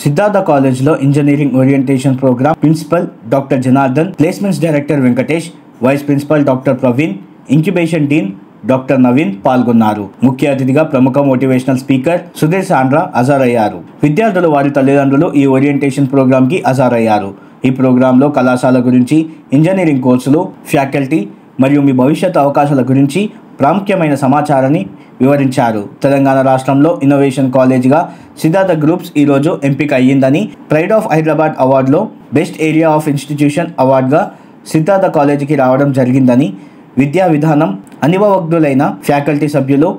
సిద్ధార్థ కాలేజ్లో engineering orientation program principal doctor Janardhan, placements director Venkatesh, vice principal doctor Praveen, incubation dean doctor Naveen పాల్గొన్నారు. ముఖ్య అతిథిగా ప్రముఖ మోటివేషనల్ స్పీకర్ సుధీర్ సాండ్రా హాజరయ్యారు. విద్యార్థులు, వారి తల్లిదండ్రులు ఈ ఓరియంటేషన్ ప్రోగ్రామ్ కి హాజరయ్యారు. ఈ ప్రోగ్రాంలో కళాశాల గురించి, ఇంజనీరింగ్ కోర్సులు, ఫ్యాకల్టీ మరియు మీ భవిష్యత్ అవకాశాల గురించి ప్రాముఖ్యమైన సమాచారాన్ని వివరించారు. తెలంగాణ రాష్ట్రంలో ఇన్నోవేషన్ కాలేజ్గా సిద్ధార్థ గ్రూప్స్ ఈరోజు ఎంపిక అయ్యిందని, ప్రైడ్ ఆఫ్ హైదరాబాద్ అవార్డులో బెస్ట్ ఏరియా ఆఫ్ ఇన్స్టిట్యూషన్ అవార్డుగా సిద్ధార్థ కాలేజీకి రావడం జరిగిందని, విద్యా విధానం, అనుభవజ్ఞులైన ఫ్యాకల్టీ సభ్యులు,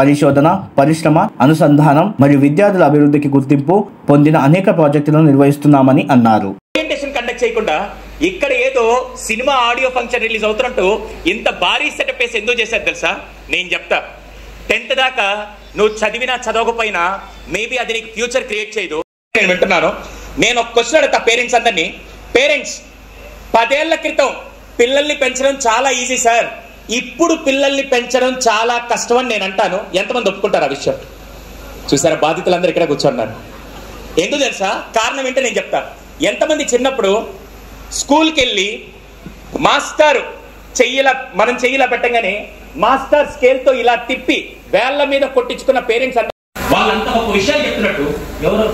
పరిశోధన, పరిశ్రమ, అనుసంధానం మరియు విద్యార్థుల అభివృద్ధికి గుర్తింపు పొందిన అనేక ప్రాజెక్టులను నిర్వహిస్తున్నామని అన్నారు. కండక్ట్ చేయకుండా ఇక్కడ ఏదో సినిమా ఆడియో ఫంక్షన్ రిలీజ్ అవుతున్నట్టు ఇంత భారీ సెటప్ వేసి ఎందుకు చేశారు తెలుసా? నేను చెప్తా. 10th దాకా నువ్వు చదివినా చదవకపోయినా మేబీ అది నీకు ఫ్యూచర్ క్రియేట్ చేయదు. నేను వింటున్నాను. నేను ఒక క్వశ్చన్ అడుగుతా పేరెంట్స్ అందరినీ. పేరెంట్స్, 10 ఏళ్ల క్రితం పిల్లల్ని పెంచడం చాలా ఈజీ సార్, ఇప్పుడు పిల్లల్ని పెంచడం చాలా కష్టం అని నేను అంటాను. ఎంతమంది ఒప్పుకుంటారు ఆ విషయం? చూసారా, బాధితులందరూ ఇక్కడ కూర్చున్నారు. ఎందుకు తెలుసా? కారణం ఏంటో నేను చెప్తా. ఎంతమంది చిన్నప్పుడు స్కూల్కి వెళ్ళి మాస్టర్ మనం చెయ్యిలా పెట్టగానే మాస్టర్ స్కేల్తో ఇలా తిప్పి వేళ్ల మీద కొట్టించుకున్న పేరెంట్స్ అంటే వాళ్ళంతా ఒక విషయం చెప్తున్నట్టు ఎవరు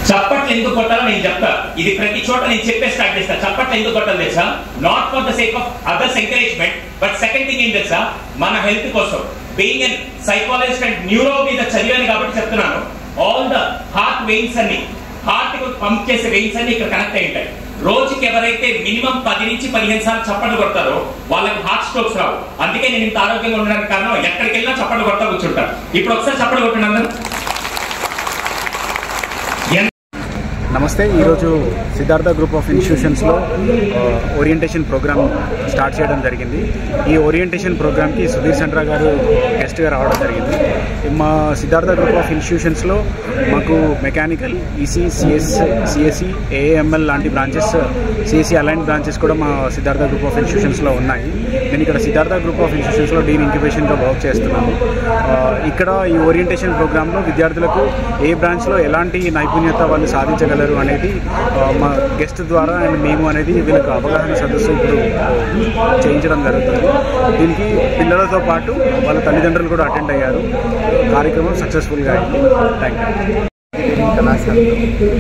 చప్పట్లు ఎందుకు కొట్టాలో నేను చెప్తా. ఇది ప్రతి చోట నేను చెప్పే స్టార్ట్ చేస్తా. చప్పట్లు ఎందుకు కొట్టాలి తెలుసా? Not for the sake of others encouragement, but second thing ఏం తెలుసా? మన హెల్త్ కోసం. Being an psychologist and neuro మీద చదివాను కాబట్టి చెప్తున్నాను. ఆల్ ద హార్ట్ వెయిన్స్ అన్ని, హార్ట్ కు పంప్ చేసే వెయిన్స్ అన్ని ఇక్కడ కనెక్ట్ అయి ఉంటాయి. రోజుకి ఎవరైతే మినిమం 10 నుంచి 15 సార్లు చప్పట్లు కొడతారో వాళ్ళకి హార్ట్ స్ట్రోక్స్ రావు. అందుకే నేను ఇంత ఆరోగ్యంగా ఉండడానికి కారణం ఎక్కడికి వెళ్ళినా చప్పట్లు కొడతా కూర్చుంటాను. ఇప్పుడు ఒకసారి చప్పట్లు కొట్టండి అందరూ. నమస్తే. ఈరోజు సిద్ధార్థ గ్రూప్ ఆఫ్ ఇన్స్టిట్యూషన్స్లో ఓరియంటేషన్ ప్రోగ్రామ్ స్టార్ట్ చేయడం జరిగింది. ఈ ఓరియంటేషన్ ప్రోగ్రామ్కి సుధీర్ సాండ్రా గారు గెస్ట్గా రావడం జరిగింది. మా సిద్ధార్థ గ్రూప్ ఆఫ్ ఇన్స్టిట్యూషన్స్లో మాకు మెకానికల్, ఈసీ, సిఎస్సి, ఏఎంఎల్ లాంటి బ్రాంచెస్, సిఎస్సి అలైన్ బ్రాంచెస్ కూడా మా సిద్ధార్థ గ్రూప్ ఆఫ్ ఇన్స్టిట్యూషన్స్లో ఉన్నాయి. నేను ఇక్కడ సిద్ధార్థ గ్రూప్ ఆఫ్ ఇన్స్టిట్యూషన్స్లో డీన్ ఇంక్యుబేషన్గా వర్క్ చేస్తున్నాను. ఇక్కడ ఈ ఓరియంటేషన్ ప్రోగ్రాంలో విద్యార్థులకు ఏ బ్రాంచ్లో ఎలాంటి నైపుణ్యత వాళ్ళు సాధించగలరు అనేది మా గెస్ట్ ద్వారా అండ్ మేము అనేది వీళ్ళకి అవగాహన సదస్సు ఇప్పుడు చేయించడం జరుగుతుంది. దీనికి పిల్లలతో పాటు వాళ్ళ తల్లిదండ్రులు కూడా అటెండ్ అయ్యారు. కార్యక్రమం సక్సెస్ఫుల్గా అయింది. Thank you. కళాశాలలో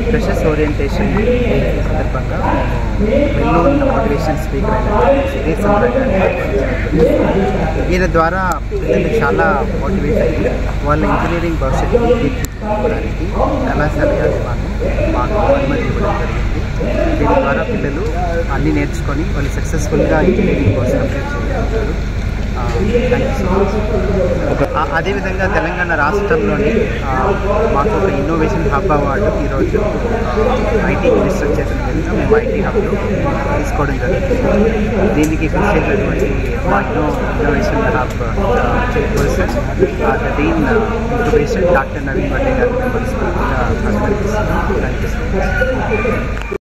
ఫ్రెషర్స్ ఓరియంటేషన్ సందర్భంగా ఎన్నో మోటివేషన్ స్పీకర్ అయిన సుధీర్ సాండ్రా గారు, ఈయన ద్వారా పిల్లలు చాలా మోటివేట్ అయ్యి వాళ్ళ ఇంజనీరింగ్ భవిష్యత్తుని తీర్చిదిద్దుకోవడానికి కళాశాల యాజమాన్యం మాకు అనుమతి ఇవ్వడం జరిగింది. దీని ద్వారా పిల్లలు అన్నీ నేర్చుకొని వాళ్ళు సక్సెస్ఫుల్గా ఇంజనీరింగ్ కోర్స్ కంప్లీట్ చేయగలుగుతారు. అదేవిధంగా తెలంగాణ రాష్ట్రంలోని మాకు ఒక ఇన్నోవేషన్ హబ్ అవార్డు ఈరోజు ఐటీ మినిస్టర్ చేసిన విధంగా మేము ఐటీ హబ్లో తీసుకోవడం జరుగుతుంది. దీనికి కృషి చేసినటువంటి మా innovation hub chairperson dean incubation doctor Naveen Vadde గారిని మనస్ఫూర్తిగా అభినందిస్తున్నాను. Thank you so much.